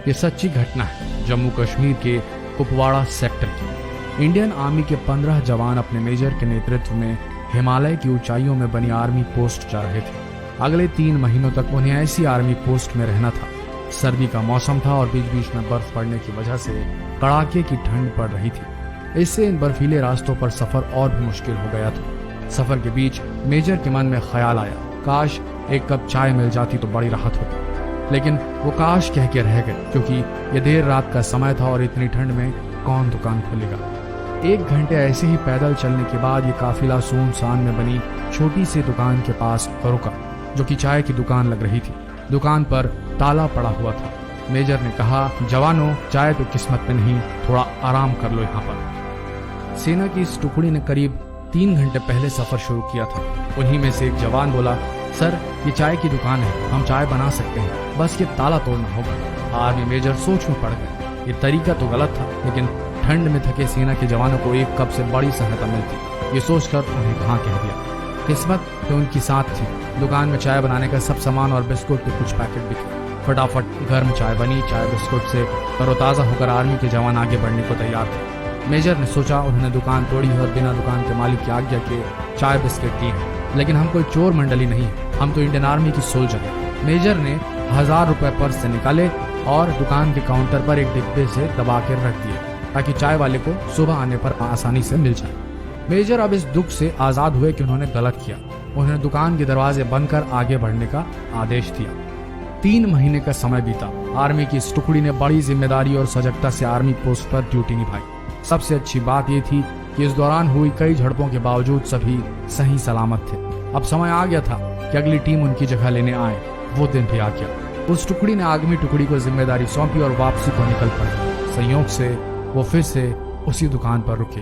ये सच्ची घटना है जम्मू कश्मीर के कुपवाड़ा सेक्टर की। इंडियन आर्मी के 15 जवान अपने मेजर के नेतृत्व में हिमालय की ऊंचाइयों में बनी आर्मी पोस्ट जा रहे थे। अगले 3 महीनों तक उन्हें ऐसी आर्मी पोस्ट में रहना था। सर्दी का मौसम था और बीच बीच में बर्फ पड़ने की वजह से कड़ाके की ठंड पड़ रही थी। इससे इन बर्फीले रास्तों पर सफर और भी मुश्किल हो गया था। सफर के बीच मेजर के मन में ख्याल आया, काश एक कप चाय मिल जाती तो बड़ी राहत होती। लेकिन वो काश कह के रह गए, क्योंकि ये देर रात का समय था और इतनी ठंड में कौन दुकान खोलेगा। 1 घंटे ऐसे ही पैदल चलने के बाद ये काफिला सुनसान में बनी छोटी सी दुकान के पास रुका, जो कि चाय की दुकान लग रही थी। दुकान पर ताला पड़ा हुआ था। मेजर ने कहा, जवानों, चाय तो किस्मत में नहीं, थोड़ा आराम कर लो यहाँ पर। सेना की इस टुकड़ी ने करीब 3 घंटे पहले सफर शुरू किया था। उन्हीं में से एक जवान बोला, सर ये चाय की दुकान है, हम चाय बना सकते हैं, बस ये ताला तोड़ना होगा। आर्मी मेजर सोच में पड़ गए। ये तरीका तो गलत था, लेकिन ठंड में थके सेना के जवानों को 1 कप से बड़ी सहायता मिलती, ये सोचकर उन्हें कहाँ कह दिया। किस्मत तो उनकी साथ थी। दुकान में चाय बनाने का सब सामान और बिस्कुट के कुछ पैकेट बिके। फटाफट गर्म चाय बनी। चाय बिस्कुट से तरोताजा होकर आर्मी के जवान आगे बढ़ने को तैयार थे। मेजर ने सोचा, उन्होंने दुकान तोड़ी और बिना दुकान के मालिक की आज्ञा के चाय बिस्किट दी, लेकिन हम कोई चोर मंडली नहीं, हम तो इंडियन आर्मी की सोल्जर हैं। मेजर ने 1000 रुपए पर्स से निकाले और दुकान के काउंटर पर एक डिब्बे से दबा कर रख दिए, ताकि चाय वाले को सुबह आने पर आसानी से मिल जाए। मेजर अब इस दुख से आजाद हुए कि उन्होंने गलत किया। उन्होंने दुकान के दरवाजे बंद कर आगे बढ़ने का आदेश दिया। 3 महीने का समय बीता। आर्मी की इस टुकड़ी ने बड़ी जिम्मेदारी और सजगता से आर्मी पोस्ट पर ड्यूटी निभाई। सबसे अच्छी बात यह थी कि इस दौरान हुई कई झड़पों के बावजूद सभी सही सलामत थे। अब समय आ गया था कि अगली टीम उनकी जगह लेने आए। वो दिन भी आ गया। उस टुकड़ी ने आगमी टुकड़ी को जिम्मेदारी सौंपी और वापसी को निकल पड़ी। संयोग से वो फिर से उसी दुकान पर रुके।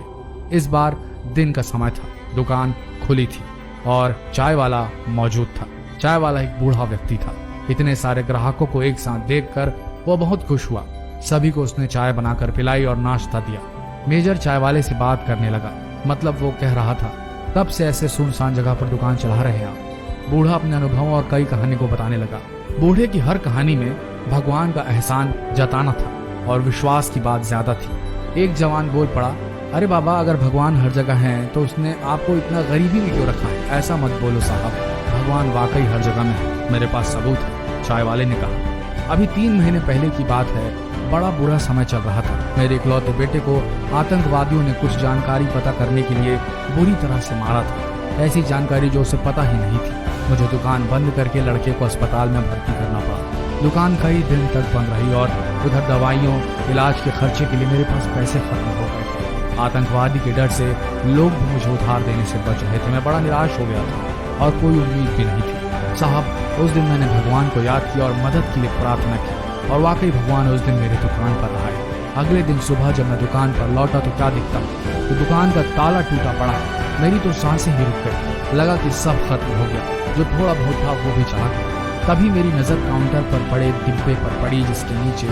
इस बार दिन का समय था, दुकान खुली थी और चाय वाला मौजूद था। चाय वाला एक बूढ़ा व्यक्ति था। इतने सारे ग्राहकों को एक साथ देखकर वो बहुत खुश हुआ। सभी को उसने चाय बनाकर पिलाई और नाश्ता दिया। मेजर चाय वाले से बात करने लगा, मतलब वो कह रहा था, कब से ऐसे सुनसान जगह पर दुकान चला रहे हैं आप। बूढ़ा अपने अनुभव और कई कहानी को बताने लगा। बूढ़े की हर कहानी में भगवान का एहसान जताना था और विश्वास की बात ज्यादा थी। एक जवान बोल पड़ा, अरे बाबा, अगर भगवान हर जगह है तो उसने आपको इतना गरीबी में क्यों रखा है? ऐसा मत बोलो साहब, भगवान वाकई हर जगह में है, मेरे पास सबूत है। चाय वाले ने कहा, अभी 3 महीने पहले की बात है, बड़ा बुरा समय चल रहा था। मेरे इकलौते बेटे को आतंकवादियों ने कुछ जानकारी पता करने के लिए बुरी तरह से मारा था, ऐसी जानकारी जो उसे पता ही नहीं थी। मुझे दुकान बंद करके लड़के को अस्पताल में भर्ती करना पड़ा। दुकान कई दिन तक बंद रही और उधर दवाइयों, इलाज के खर्चे के लिए मेरे पास पैसे खत्म हो गए थे। आतंकवादी के डर से लोग भी मुझे उधार देने से बच रहे थे। मैं बड़ा निराश हो गया था और कोई उम्मीद भी नहीं थी। साहब, उस दिन मैंने भगवान को याद किया और मदद के लिए प्रार्थना की, और वाकई भगवान उस दिन मेरी दुकान पर आए। अगले दिन सुबह जब मैं दुकान पर लौटा तो क्या दिखता, तो दुकान का ताला टूटा पड़ा। मेरी तो सांसें ही रुक गई। लगा कि सब खत्म हो गया, जो थोड़ा बहुत था वो भी चला गया। तभी मेरी नजर काउंटर पर पड़े डिब्बे पर पड़ी, जिसके नीचे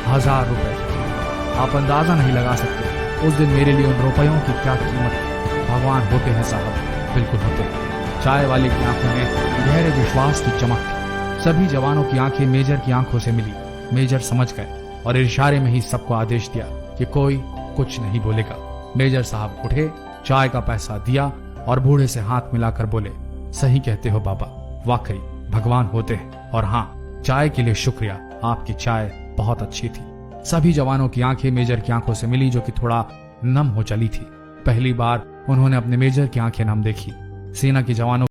1000 रुपए थे। आप अंदाजा नहीं लगा सकते उस दिन मेरे लिए उन रुपयों की क्या कीमत थी। भगवान होते हैं साहब, बिल्कुल होते हैं। चाय वाले की आंखों में गहरे विश्वास की चमक थी। सभी जवानों की आंखें मेजर की आंखों से मिली। मेजर समझ गए और इशारे में ही सबको आदेश दिया कि कोई कुछ नहीं बोलेगा। मेजर साहब उठे, चाय का पैसा दिया और बूढ़े से हाथ मिलाकर बोले, सही कहते हो बाबा, वाकई भगवान होते हैं। और हाँ, चाय के लिए शुक्रिया, आपकी चाय बहुत अच्छी थी। सभी जवानों की आंखें मेजर की आंखों से मिली, जो कि थोड़ा नम हो चली थी। पहली बार उन्होंने अपने मेजर की आंखें नम देखी। सेना के जवानों